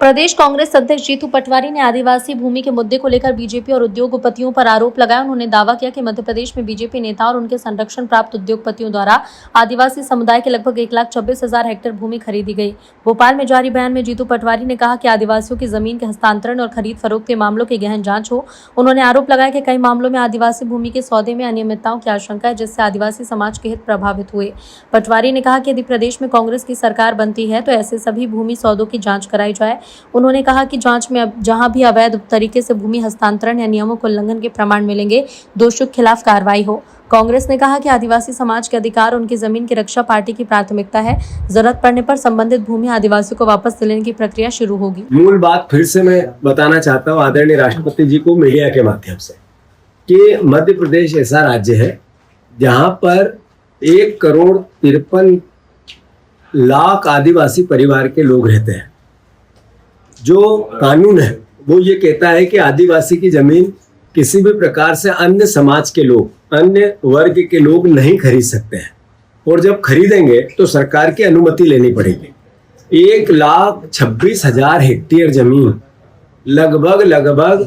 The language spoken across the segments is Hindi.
प्रदेश कांग्रेस अध्यक्ष जीतू पटवारी ने आदिवासी भूमि के मुद्दे को लेकर बीजेपी और उद्योगपतियों पर आरोप लगाया। उन्होंने दावा किया कि मध्य प्रदेश में बीजेपी नेता और उनके संरक्षण प्राप्त उद्योगपतियों द्वारा आदिवासी समुदाय के लगभग 1,26,000 हेक्टेयर भूमि खरीदी गई। भोपाल में जारी बयान में जीतू पटवारी ने कहा कि आदिवासियों की जमीन के हस्तांतरण और खरीद फरोख्त के मामलों की गहन जांच हो। उन्होंने आरोप लगाया कि कई मामलों में आदिवासी भूमि के सौदे में अनियमितताओं की आशंका है, जिससे आदिवासी समाज के हित प्रभावित हुए। पटवारी ने कहा कि यदि प्रदेश में कांग्रेस की सरकार बनती है तो ऐसे सभी भूमि सौदों की जांच कराई जाए। उन्होंने कहा कि जांच में जहां भी अवैध तरीके से भूमि हस्तांतरण या नियमों के उल्लंघन के प्रमाण मिलेंगे, दोषियों के खिलाफ कार्रवाई हो। कांग्रेस ने कहा कि आदिवासी समाज के अधिकार और उनकी जमीन की रक्षा पार्टी की प्राथमिकता है। जरूरत पड़ने पर संबंधित भूमि आदिवासियों को वापस दिलाने की प्रक्रिया शुरू होगी। मूल बात फिर से मैं बताना चाहता हूँ आदरणीय राष्ट्रपति जी को मीडिया के माध्यम से कि मध्य प्रदेश ऐसा राज्य है जहां पर 1,53,00,000 आदिवासी परिवार के लोग रहते हैं। जो कानून है वो ये कहता है कि आदिवासी की जमीन किसी भी प्रकार से अन्य समाज के लोग, अन्य वर्ग के लोग नहीं खरीद सकते हैं, और जब खरीदेंगे तो सरकार की अनुमति लेनी पड़ेगी। 1,26,000 हेक्टेयर जमीन, लगभग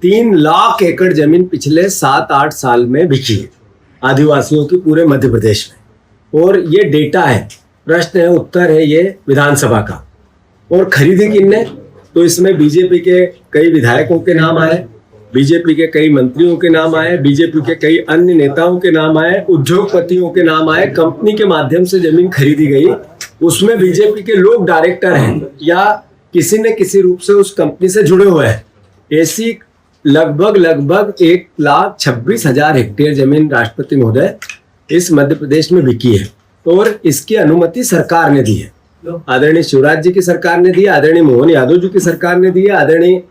3 लाख एकड़ जमीन पिछले 7-8 साल में बिकी है आदिवासियों की पूरे मध्य प्रदेश में। और ये डेटा है, प्रश्न है, उत्तर है ये विधानसभा का। और खरीदी किसने? तो इसमें बीजेपी के कई विधायकों के नाम आए, बीजेपी के कई मंत्रियों के नाम आए, बीजेपी के कई अन्य नेताओं के नाम आए, उद्योगपतियों के नाम आए। कंपनी के माध्यम से जमीन खरीदी गई, उसमें बीजेपी के लोग डायरेक्टर हैं या किसी न किसी रूप से उस कंपनी से जुड़े हुए हैं। ऐसी लगभग 1,26,000 हेक्टेयर जमीन राष्ट्रपति महोदय इस मध्य प्रदेश में बिकी है, और इसकी अनुमति सरकार ने दी है। आदरणीय शिवराज जी की सरकार ने दी, आदरणीय मोहन यादव जी की सरकार ने दी है, आदरणीय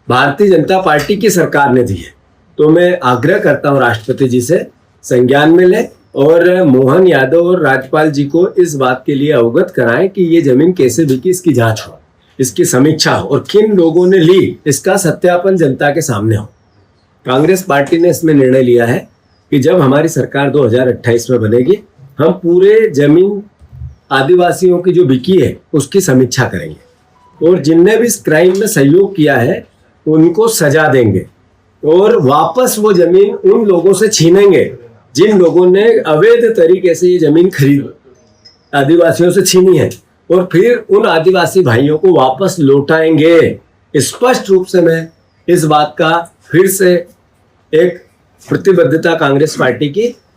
भारतीय जनता पार्टी की सरकार ने दी है। तो मैं आग्रह करता हूं राष्ट्रपति जी से संज्ञान में लें और मोहन यादव और राज्यपाल जी को इस बात के लिए अवगत कराएं कि ये जमीन कैसे बिकी, इसकी जांच हो, इसकी समीक्षा हो, और किन लोगों ने ली इसका सत्यापन जनता के सामने हो। कांग्रेस पार्टी ने इसमें निर्णय लिया है कि जब हमारी सरकार 2028 में बनेगी, हम पूरे जमीन आदिवासियों की जो बिकी है उसकी समीक्षा करेंगे, और जिनने भी इस क्राइम में सहयोग किया है उनको सजा देंगे, और वापस वो जमीन उन लोगों से छीनेंगे जिन लोगों ने अवैध तरीके से ये जमीन खरीद आदिवासियों से छीनी है, और फिर उन आदिवासी भाइयों को वापस लौटाएंगे। स्पष्ट रूप से मैं इस बात का फिर से एक प्रतिबद्धता कांग्रेस पार्टी की